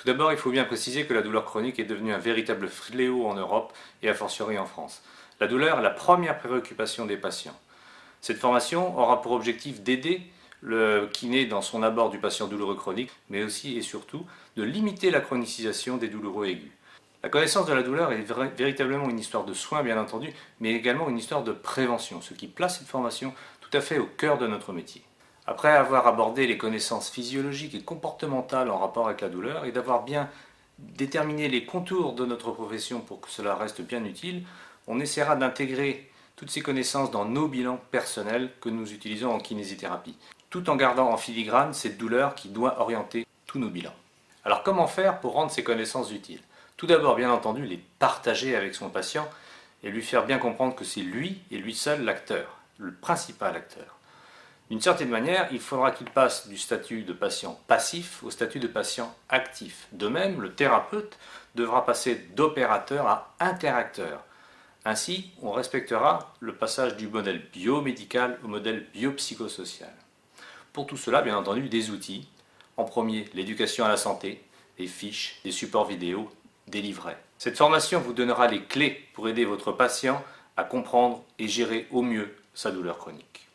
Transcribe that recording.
Tout d'abord, il faut bien préciser que la douleur chronique est devenue un véritable fléau en Europe et a fortiori en France. La douleur est la première préoccupation des patients. Cette formation aura pour objectif d'aider le kiné dans son abord du patient douloureux chronique, mais aussi et surtout de limiter la chronicisation des douloureux aigus. La connaissance de la douleur est véritablement une histoire de soins, bien entendu, mais également une histoire de prévention, ce qui place cette formation tout à fait au cœur de notre métier. Après avoir abordé les connaissances physiologiques et comportementales en rapport avec la douleur et d'avoir bien déterminé les contours de notre profession pour que cela reste bien utile, on essaiera d'intégrer toutes ces connaissances dans nos bilans personnels que nous utilisons en kinésithérapie, tout en gardant en filigrane cette douleur qui doit orienter tous nos bilans. Alors comment faire pour rendre ces connaissances utiles? Tout d'abord, bien entendu, les partager avec son patient et lui faire bien comprendre que c'est lui et lui seul l'acteur, le principal acteur. D'une certaine manière, il faudra qu'il passe du statut de patient passif au statut de patient actif. De même, le thérapeute devra passer d'opérateur à interacteur. Ainsi, on respectera le passage du modèle biomédical au modèle biopsychosocial. Pour tout cela, bien entendu, des outils. En premier, l'éducation à la santé, des fiches, des supports vidéo, des livrets. Cette formation vous donnera les clés pour aider votre patient à comprendre et gérer au mieux sa douleur chronique.